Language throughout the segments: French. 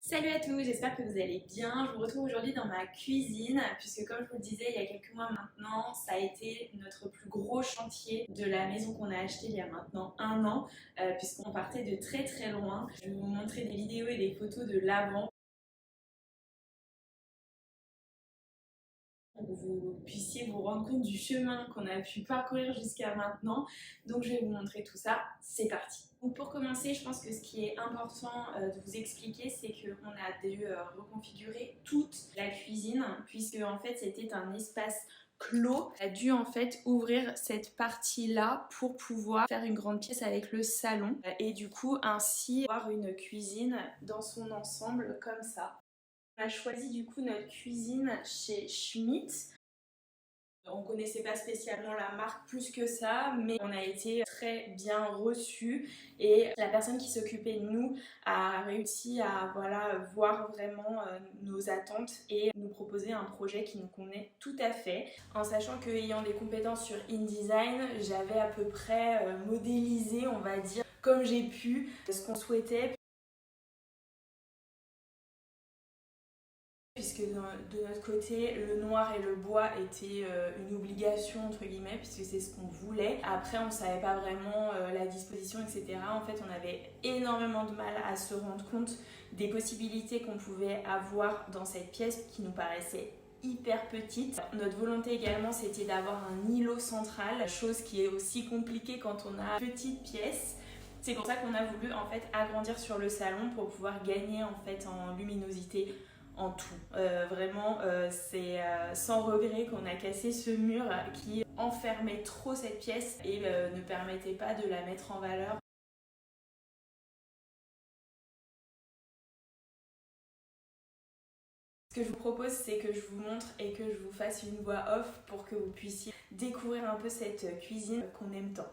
Salut à tous, j'espère que vous allez bien. Je vous retrouve aujourd'hui dans ma cuisine puisque comme je vous le disais il y a quelques mois maintenant, ça a été notre plus gros chantier de la maison qu'on a achetée il y a maintenant un an puisqu'on partait de très très loin. Je vais vous montrer des vidéos et des photos de l'avant pour que vous puissiez vous rendre compte du chemin qu'on a pu parcourir jusqu'à maintenant. Donc je vais vous montrer tout ça, c'est parti. Donc pour commencer, je pense que ce qui est important de vous expliquer, c'est qu'on a dû reconfigurer toute la cuisine, puisque en fait c'était un espace clos. On a dû en fait ouvrir cette partie-là pour pouvoir faire une grande pièce avec le salon et du coup ainsi avoir une cuisine dans son ensemble comme ça. On a choisi du coup notre cuisine chez Schmitt. On connaissait pas spécialement la marque plus que ça, mais on a été très bien reçus et la personne qui s'occupait de nous a réussi à voir vraiment nos attentes et nous proposer un projet qui nous convenait tout à fait. En sachant qu'ayant des compétences sur InDesign, j'avais à peu près modélisé, on va dire, comme j'ai pu, ce qu'on souhaitait. Puisque de notre côté, le noir et le bois étaient une obligation entre guillemets, puisque c'est ce qu'on voulait. Après, on ne savait pas vraiment la disposition, etc. En fait, on avait énormément de mal à se rendre compte des possibilités qu'on pouvait avoir dans cette pièce qui nous paraissait hyper petite. Notre volonté également, c'était d'avoir un îlot central, chose qui est aussi compliquée quand on a une petite pièce. C'est pour ça qu'on a voulu en fait agrandir sur le salon pour pouvoir gagner en fait en luminosité en tout. C'est sans regret qu'on a cassé ce mur qui enfermait trop cette pièce et ne permettait pas de la mettre en valeur. Ce que je vous propose, c'est que je vous montre et que je vous fasse une voix off pour que vous puissiez découvrir un peu cette cuisine qu'on aime tant.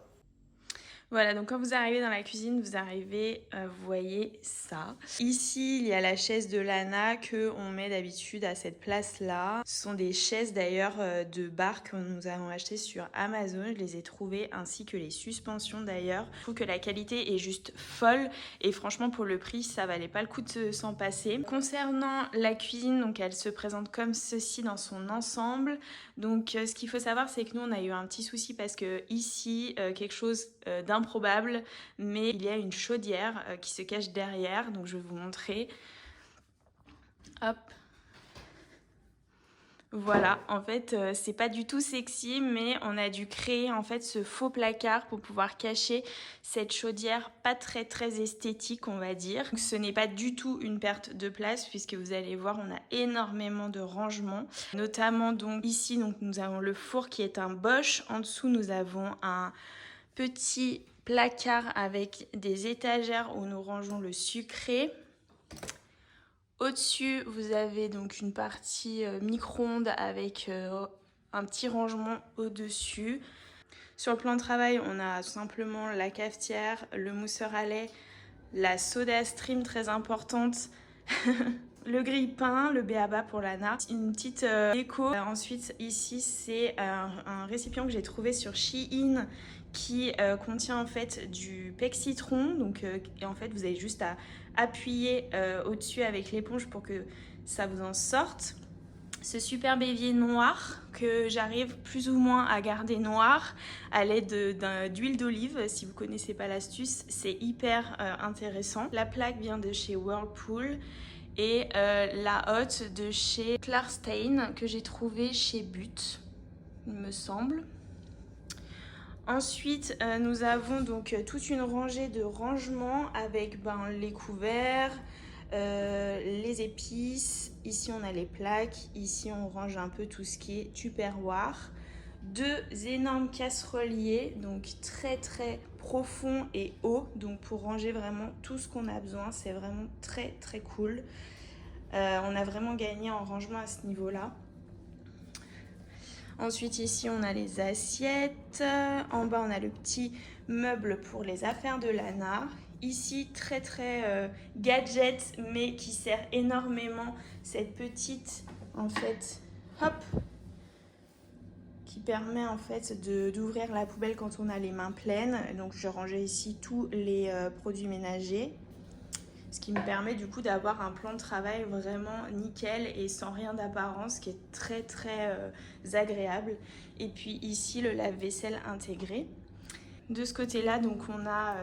Voilà, donc quand vous arrivez dans la cuisine, vous voyez ça. Ici, il y a la chaise de Lana qu'on met d'habitude à cette place-là. Ce sont des chaises d'ailleurs de bar que nous avons achetées sur Amazon. Je les ai trouvées, ainsi que les suspensions d'ailleurs. Je trouve que la qualité est juste folle et franchement pour le prix, ça valait pas le coup de s'en passer. Concernant la cuisine, donc elle se présente comme ceci dans son ensemble. Donc ce qu'il faut savoir, c'est que nous on a eu un petit souci parce que ici, quelque chose d'improbable, mais il y a une chaudière qui se cache derrière, donc je vais vous montrer. Hop. Voilà, en fait, c'est pas du tout sexy, mais on a dû créer en fait ce faux placard pour pouvoir cacher cette chaudière pas très très esthétique, on va dire. Donc, ce n'est pas du tout une perte de place puisque vous allez voir, on a énormément de rangements, notamment donc ici, donc nous avons le four qui est un Bosch. En dessous, nous avons un petit placard avec des étagères où nous rangeons le sucré. Au-dessus, vous avez donc une partie micro-ondes avec un petit rangement au-dessus. Sur le plan de travail, on a tout simplement la cafetière, le mousseur à lait, la soda stream très importante, le grille-pain, le b.a.-ba pour Lana, une petite déco. Ensuite, ici, c'est un récipient que j'ai trouvé sur Shein qui contient en fait du pec citron. Donc, et en fait, vous avez juste à appuyer au-dessus avec l'éponge pour que ça vous en sorte. Ce superbe évier noir que j'arrive plus ou moins à garder noir à l'aide d'huile d'olive. Si vous ne connaissez pas l'astuce, c'est hyper intéressant. La plaque vient de chez Whirlpool et la hotte de chez Klarstein que j'ai trouvée chez But, il me semble. Ensuite, nous avons donc toute une rangée de rangements avec les couverts, les épices. Ici, on a les plaques. Ici, on range un peu tout ce qui est tupperware. Deux énormes casseroliers, donc très très profonds et hauts, donc pour ranger vraiment tout ce qu'on a besoin. C'est vraiment très très cool. On a vraiment gagné en rangement à ce niveau-là. Ensuite, ici, on a les assiettes. En bas, on a le petit meuble pour les affaires de Lana. Ici, très très gadget, mais qui sert énormément. Cette petite, en fait, hop, qui permet en fait d'ouvrir la poubelle quand on a les mains pleines. Donc, je rangeais ici tous les produits ménagers. ce qui me permet du coup d'avoir un plan de travail vraiment nickel et sans rien d'apparence, qui est très très agréable. Et puis ici le lave-vaisselle intégré. De ce côté-là, donc on a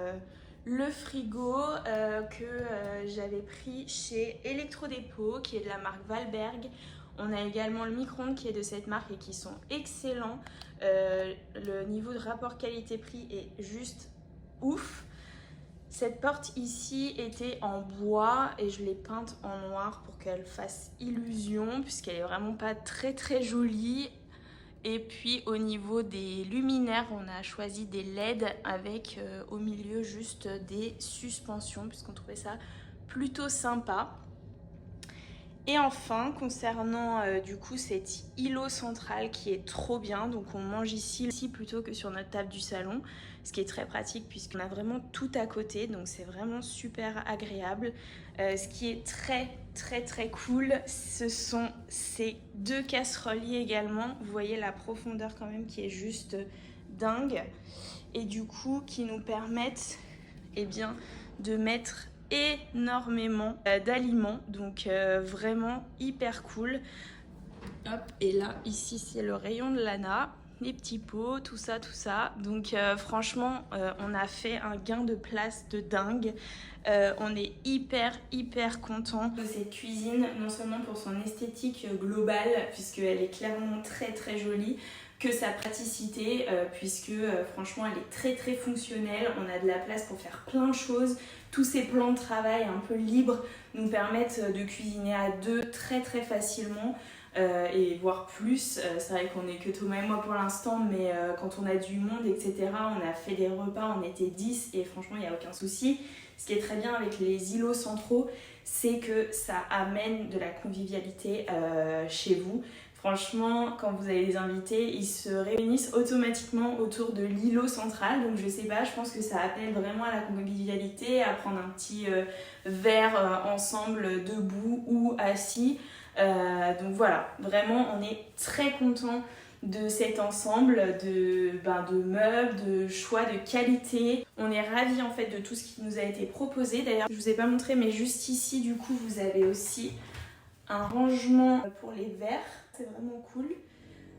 le frigo que j'avais pris chez Electrodépôt, qui est de la marque Valberg. On a également le micro-ondes qui est de cette marque et qui sont excellents. Le niveau de rapport qualité-prix est juste ouf. Cette porte ici était en bois et je l'ai peinte en noir pour qu'elle fasse illusion, puisqu'elle est vraiment pas très très jolie. Et puis au niveau des luminaires, on a choisi des LED avec au milieu juste des suspensions, puisqu'on trouvait ça plutôt sympa. Et enfin, concernant du coup cet îlot central qui est trop bien, donc on mange ici plutôt que sur notre table du salon, ce qui est très pratique puisqu'on a vraiment tout à côté, donc c'est vraiment super agréable. Ce qui est très très très cool, ce sont ces deux casseroles également. Vous voyez la profondeur quand même qui est juste dingue, et du coup qui nous permettent de mettre énormément d'aliments, donc vraiment hyper cool. Hop, et là ici c'est le rayon de Lana, les petits pots, tout ça. Donc franchement on a fait un gain de place de dingue. On est hyper content de cette cuisine, non seulement pour son esthétique globale, puisqu'elle est clairement très très jolie, que sa praticité, puisque franchement elle est très très fonctionnelle. On a de la place pour faire plein de choses. Tous ces plans de travail un peu libres nous permettent de cuisiner à deux très très facilement, et voire plus. C'est vrai qu'on est que Thomas et moi pour l'instant, mais quand on a du monde, etc., on a fait des repas, on était 10 et franchement il n'y a aucun souci. Ce qui est très bien avec les îlots centraux, c'est que ça amène de la convivialité chez vous. Franchement, quand vous avez des invités, ils se réunissent automatiquement autour de l'îlot central. Donc je sais pas, je pense que ça appelle vraiment à la convivialité, à prendre un petit verre ensemble, debout ou assis. Donc voilà, vraiment on est très content de cet ensemble de meubles, de choix de qualité. On est ravis en fait de tout ce qui nous a été proposé. D'ailleurs, je vous ai pas montré, mais juste ici du coup vous avez aussi un rangement pour les verres. C'est vraiment cool.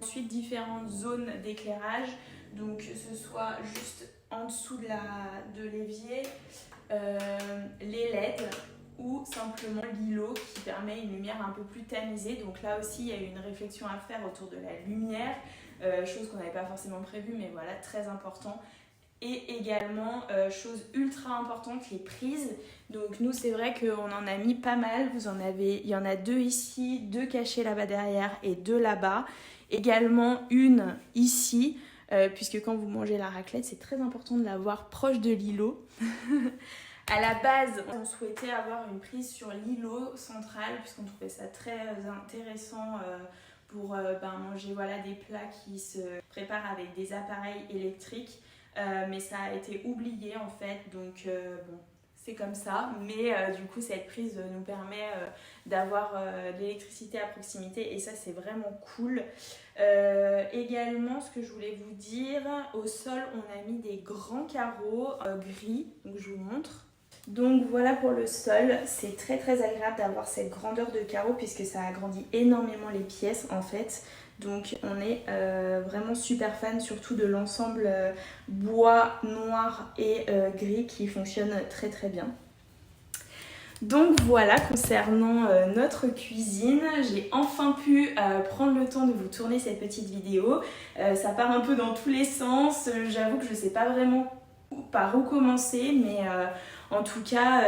Ensuite, différentes zones d'éclairage, donc que ce soit juste en dessous de l'évier, les LED ou simplement l'îlot qui permet une lumière un peu plus tamisée. Donc là aussi, il y a eu une réflexion à faire autour de la lumière, chose qu'on n'avait pas forcément prévue, mais voilà, très important. Et également, chose ultra importante, les prises. Donc nous, c'est vrai qu'on en a mis pas mal. Il y en a deux ici, deux cachées là-bas derrière et deux là-bas. Également une ici, puisque quand vous mangez la raclette, c'est très important de l'avoir proche de l'îlot. À la base, on souhaitait avoir une prise sur l'îlot central, puisqu'on trouvait ça très intéressant pour manger des plats qui se préparent avec des appareils électriques. Mais ça a été oublié en fait, donc bon, c'est comme ça. Mais du coup, cette prise nous permet d'avoir de l'électricité à proximité et ça, c'est vraiment cool. Également, ce que je voulais vous dire, au sol, on a mis des grands carreaux gris, donc je vous montre. Donc voilà pour le sol, c'est très très agréable d'avoir cette grandeur de carreaux puisque ça agrandit énormément les pièces en fait. Donc on est vraiment super fan surtout de l'ensemble bois, noir et gris qui fonctionne très très bien. Donc voilà, concernant notre cuisine, j'ai enfin pu prendre le temps de vous tourner cette petite vidéo. Ça part un peu dans tous les sens, j'avoue que je ne sais pas vraiment par où commencer, mais en tout cas,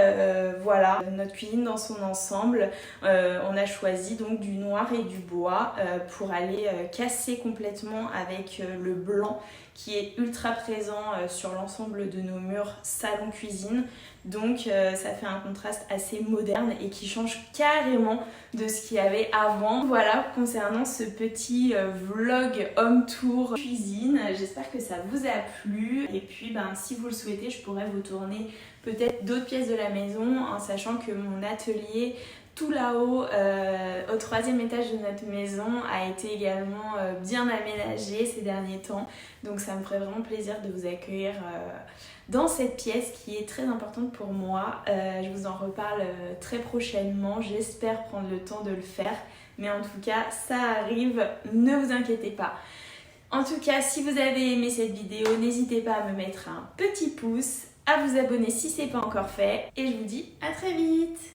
voilà, notre cuisine dans son ensemble, on a choisi donc du noir et du bois pour aller casser complètement avec le blanc qui est ultra présent sur l'ensemble de nos murs salon-cuisine. Donc ça fait un contraste assez moderne et qui change carrément de ce qu'il y avait avant. Voilà concernant ce petit vlog home tour cuisine. J'espère que ça vous a plu. Et puis si vous le souhaitez, je pourrais vous tourner peut-être d'autres pièces de la maison en sachant que mon atelier tout là-haut, au 3e étage de notre maison, a été également bien aménagé ces derniers temps. Donc ça me ferait vraiment plaisir de vous accueillir dans cette pièce qui est très importante pour moi. Je vous en reparle très prochainement, j'espère prendre le temps de le faire. Mais en tout cas, ça arrive, ne vous inquiétez pas. En tout cas, si vous avez aimé cette vidéo, n'hésitez pas à me mettre un petit pouce, à vous abonner si ce n'est pas encore fait. Et je vous dis à très vite!